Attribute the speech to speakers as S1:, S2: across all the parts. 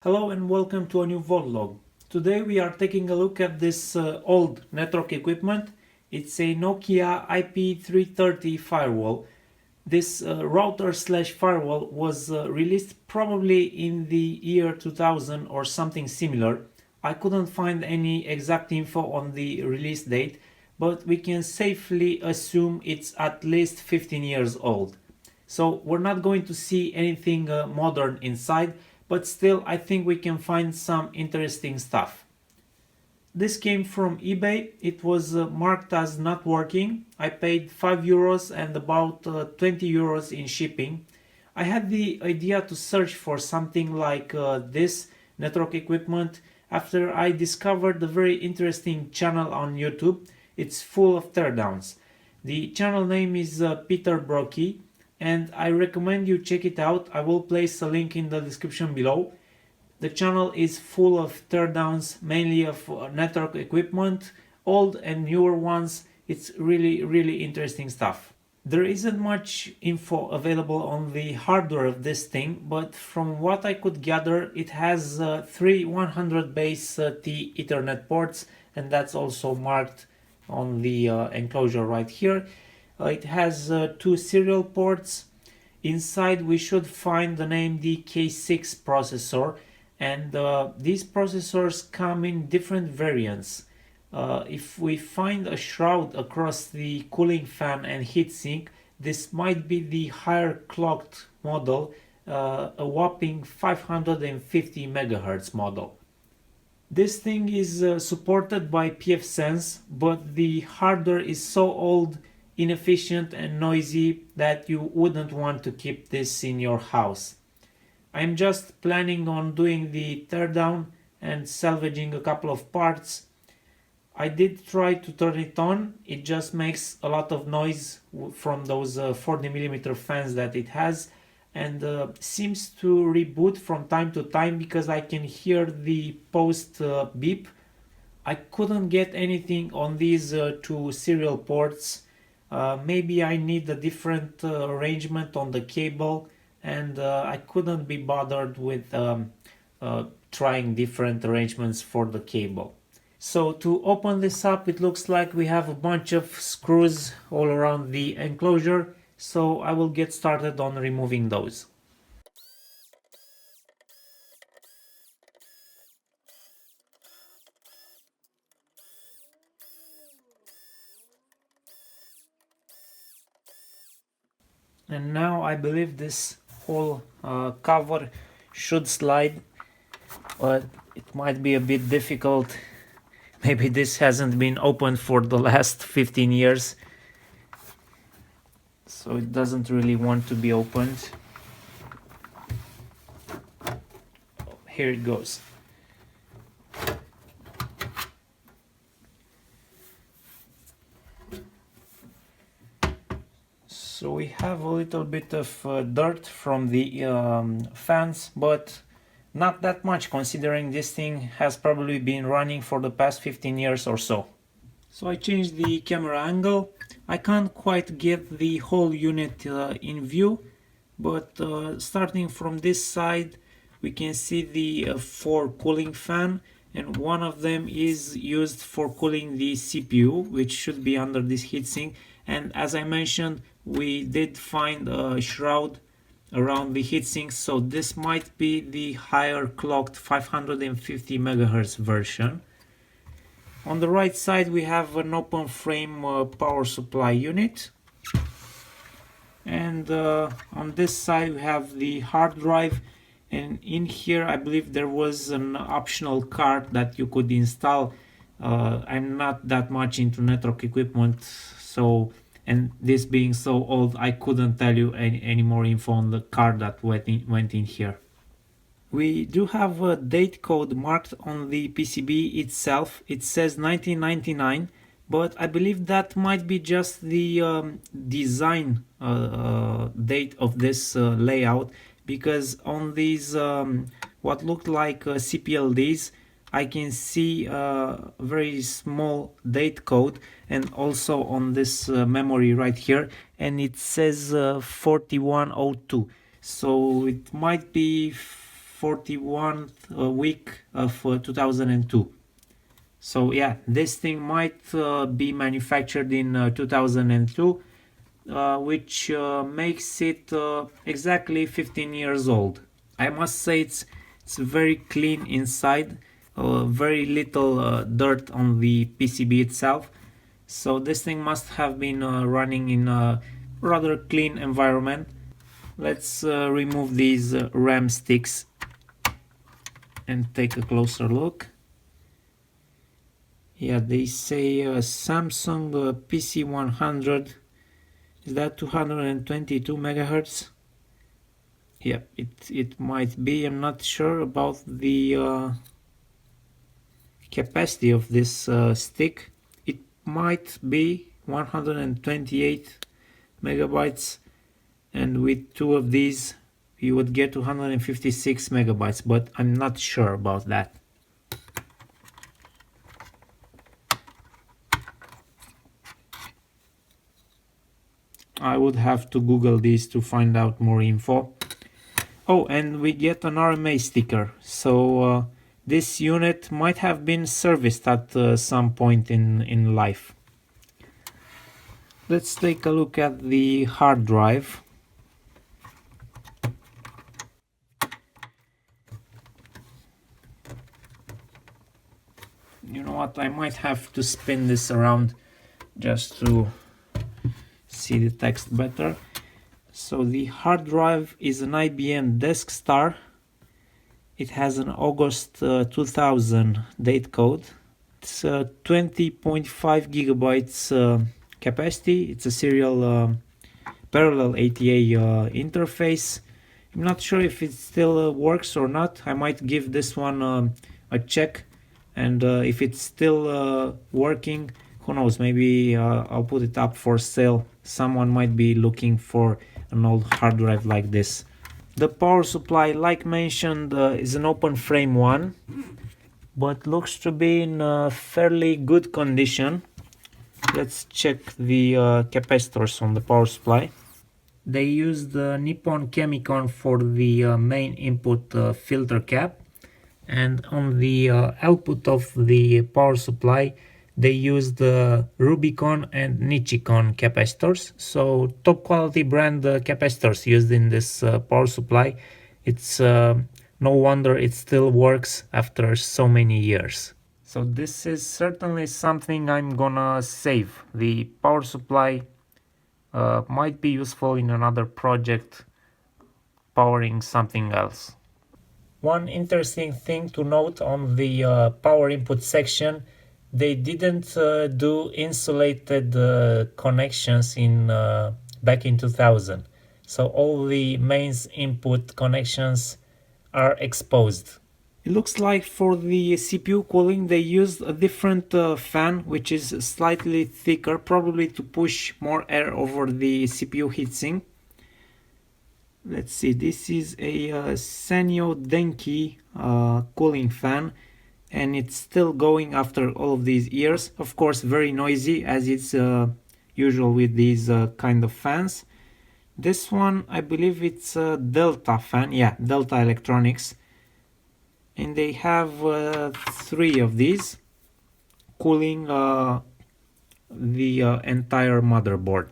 S1: Hello and welcome to a new Voltlog. Today we are taking a look at this old network equipment. It's a Nokia IP330 firewall. This router slash firewall was released probably in the year 2000 or something similar. I couldn't find any exact info on the release date, but we can safely assume it's at least 15 years old. So we're not going to see anything modern inside, but still I think we can find some interesting stuff. This came from eBay. It was marked as not working. I paid €5 and about €20 in shipping. I had the idea to search for something like this network equipment after I discovered a very interesting channel on YouTube. It's full of teardowns. The channel name is Peter Brockie, and I recommend you check it out. I will place a link in the description below. The channel is full of teardowns, mainly of network equipment, old and newer ones. It's really interesting stuff. There isn't much info available on the hardware of this thing, but from what I could gather, it has three 100 base T Ethernet ports, and that's also marked on the enclosure right here. It has two serial ports. Inside we should find the AMD K6 processor, and these processors come in different variants. If we find a shroud across the cooling fan and heatsink, this might be the higher clocked model, a whopping 550 MHz model. This thing is supported by pfSense, but the hardware is so old, inefficient and noisy that you wouldn't want to keep this in your house. I'm just planning on doing the teardown and salvaging a couple of parts. I did try to turn it on. It just makes a lot of noise from those 40mm fans that it has, and seems to reboot from time to time because I can hear the post beep. I couldn't get anything on these two serial ports. Maybe I need a different arrangement on the cable, and I couldn't be bothered with trying different arrangements for the cable. So to open this up, it looks like we have a bunch of screws all around the enclosure, so I will get started on removing those. And now I believe this whole cover should slide, but it might be a bit difficult. Maybe this hasn't been opened for the last 15 years, so it doesn't really want to be opened. Here it goes. So we have a little bit of dirt from the fans, but not that much considering this thing has probably been running for the past 15 years or so. So I changed the camera angle. I can't quite get the whole unit in view, but starting from this side we can see the 4 cooling fan, and one of them is used for cooling the CPU, which should be under this heatsink. And as I mentioned, we did find a shroud around the heatsink, so this might be the higher clocked 550 MHz version. On the right side we have an open frame power supply unit, and on this side we have the hard drive, and in here I believe there was an optional card that you could install. I'm not that much into network equipment, so, and this being so old, I couldn't tell you any more info on the card that went in here. We do have a date code marked on the PCB itself. It says 1999, but I believe that might be just the design date of this layout, because on these what looked like CPLDs, I can see a very small date code, and also on this memory right here, and it says 4102. So it might be 41st week of 2002. So yeah, this thing might be manufactured in 2002, which makes it exactly 15 years old. I must say it's very clean inside, very little dirt on the PCB itself. So this thing must have been running in a rather clean environment. Let's remove these RAM sticks and take a closer look. Yeah, they say Samsung PC100. Is that 222 megahertz? Yeah, it might be. I'm not sure about the capacity of this stick. It might be 128 megabytes, and with two of these you would get 256 megabytes, but I'm not sure about that. I would have to Google these to find out more info. Oh, and we get an RMA sticker, so this unit might have been serviced at some point in life. Let's take a look at the hard drive. You know what, I might have to spin this around just to see the text better. So the hard drive is an IBM DeskStar. It has an August 2000 date code. It's 20.5 gigabytes capacity. It's a serial parallel ATA interface. I'm not sure if it still works or not. I might give this one a check, and if it's still working, who knows, maybe I'll put it up for sale. Someone might be looking for an old hard drive like this. The power supply, like mentioned, is an open frame one, but looks to be in fairly good condition. Let's check the capacitors on the power supply. They used Nippon Chemicon for the main input filter cap, and on the output of the power supply they used Rubicon and Nichicon capacitors. So top quality brand capacitors used in this power supply. It's no wonder it still works after so many years. So this is certainly something I'm gonna save. The power supply might be useful in another project powering something else. One interesting thing to note on the power input section, they didn't do insulated connections in back in 2000. So all the mains input connections are exposed. It looks like for the CPU cooling they used a different fan, which is slightly thicker, probably to push more air over the CPU heatsink. Let's see, this is a Sanyo Denki cooling fan, and it's still going after all of these years. Of course, very noisy, as it's usual with these kind of fans. This one, I believe it's a Delta fan, yeah, Delta Electronics. And they have 3 of these cooling the entire motherboard.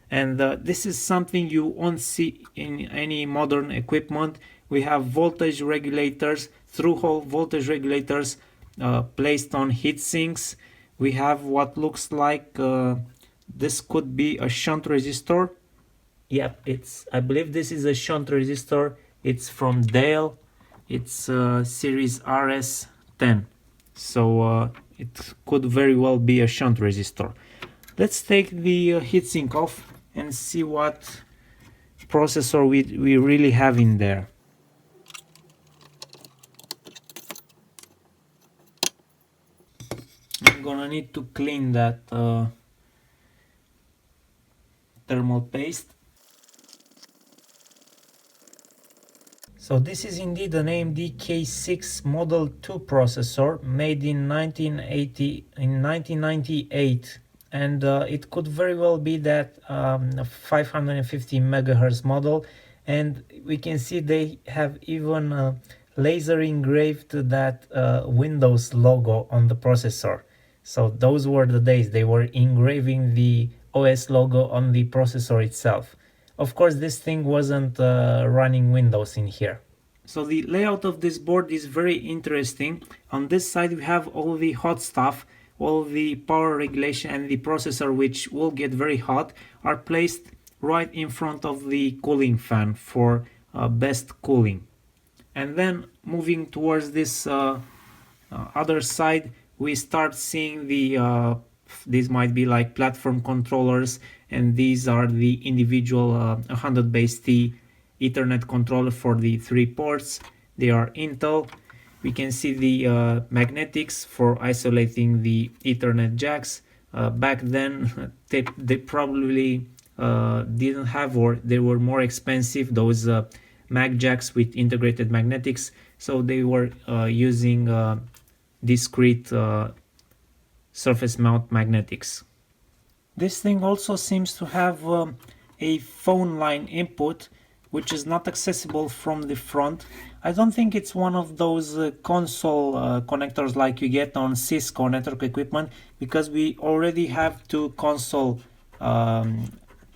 S1: And this is something you won't see in any modern equipment. We have voltage regulators, through-hole voltage regulators placed on heat sinks. We have what looks like this could be a shunt resistor. Yep, I believe this is a shunt resistor. It's from Dale. It's series RS10. So it could very well be a shunt resistor. Let's take the heatsink off and see what processor we really have in there. I'm gonna need to clean that thermal paste. So this is indeed an AMD K6 Model 2 processor made in 1998, and it could very well be that 550 megahertz model, and we can see they have even laser engraved that Windows logo on the processor. So those were the days they were engraving the OS logo on the processor itself. Of course, this thing wasn't running Windows in here. So the layout of this board is very interesting. On this side we have all the hot stuff, all the power regulation and the processor, which will get very hot, are placed right in front of the cooling fan for best cooling. And then moving towards this other side, we start seeing these might be like platform controllers, and these are the individual 100 base T Ethernet controller for the 3 ports. They are Intel. We can see the magnetics for isolating the Ethernet jacks. Back then they probably didn't have, or they were more expensive, those mag jacks with integrated magnetics, so they were using discrete surface mount magnetics. This thing also seems to have a phone line input, which is not accessible from the front. I don't think it's one of those console connectors like you get on Cisco network equipment, because we already have two console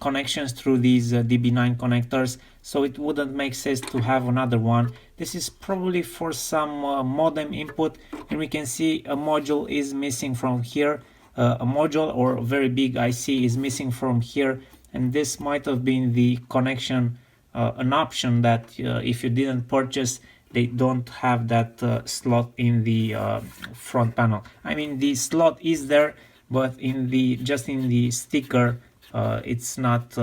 S1: connections through these DB9 connectors, so it wouldn't make sense to have another one. This is probably for some modem input, and we can see a module is missing from here. A module or a very big IC is missing from here, and this might have been the connection, an option that if you didn't purchase, they don't have that slot in the front panel. I mean, the slot is there, but just in the sticker it's not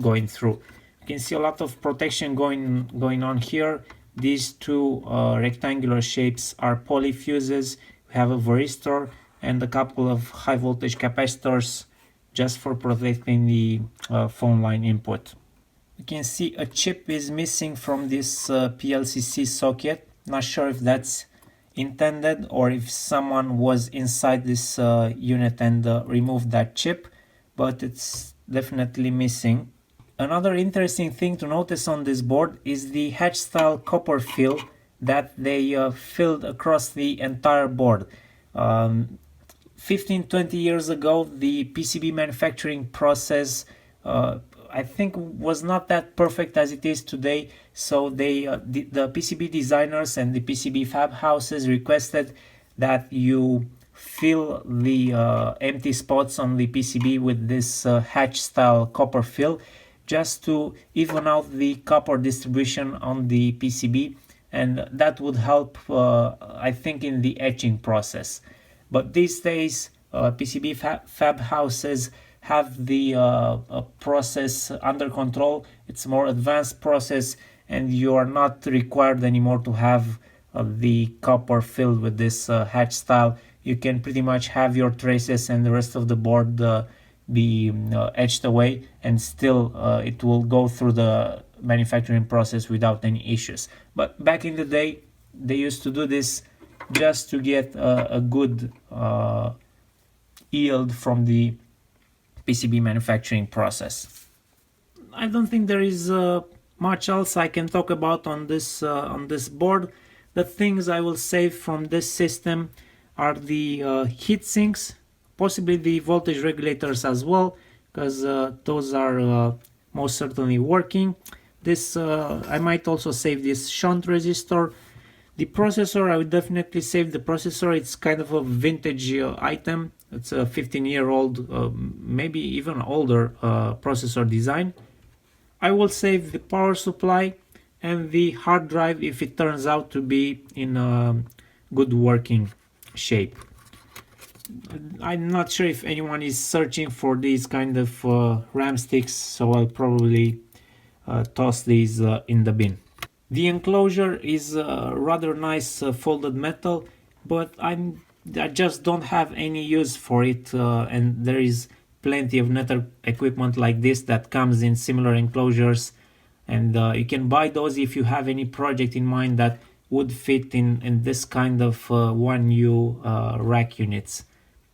S1: going through. You can see a lot of protection going on here. These two rectangular shapes are poly fuses. We have a varistor and a couple of high voltage capacitors just for protecting the phone line input. You can see a chip is missing from this PLCC socket. Not sure if that's intended or if someone was inside this unit and removed that chip, but it's definitely missing. Another interesting thing to notice on this board is the Hatchstyle Copperfield that they filled across the entire board. 15-20 years ago, the PCB manufacturing process I think was not that perfect as it is today, so the PCB designers and the PCB fab houses requested that you fill the empty spots on the PCB with this Hatchstyle Copperfield, just to even out the copper distribution on the PCB, and that would help I think in the etching process. But these days PCB fab houses have the process under control. It's a more advanced process, and you are not required anymore to have the copper filled with this Hatchstyle. You can pretty much have your traces and the rest of the board be etched away, and still it will go through the manufacturing process without any issues. But back in the day, they used to do this just to get a good yield from the PCB manufacturing process. I don't think there is much else I can talk about on this board. The things I will save from this system are the heat sinks, possibly the voltage regulators as well, because those are most certainly working. This I might also save this shunt resistor. The processor, I would definitely save the processor. It's kind of a vintage item. It's a 15-year-old, maybe even older processor design. I will save the power supply and the hard drive if it turns out to be in good working shape. I'm not sure if anyone is searching for these kind of RAM sticks, so I'll probably toss these in the bin. The enclosure is rather nice folded metal, but I just don't have any use for it, and there is plenty of network equipment like this that comes in similar enclosures, and you can buy those if you have any project in mind that would fit in this kind of 1U rack units.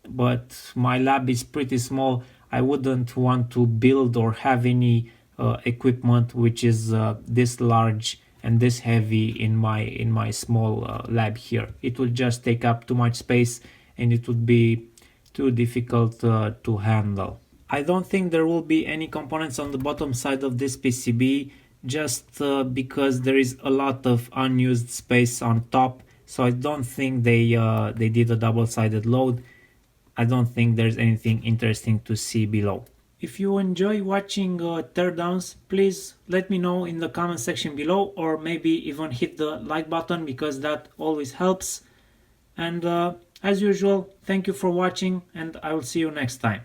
S1: But my lab is pretty small. I wouldn't want to build or have any equipment which is this large and this heavy in my small lab here. It will just take up too much space and it would be too difficult to handle. I don't think there will be any components on the bottom side of this PCB, just because there is a lot of unused space on top, so I don't think they did a double-sided load. I don't think there's anything interesting to see below. If you enjoy watching teardowns, please let me know in the comment section below, or maybe even hit the like button, because that always helps. And as usual, thank you for watching, and I will see you next time.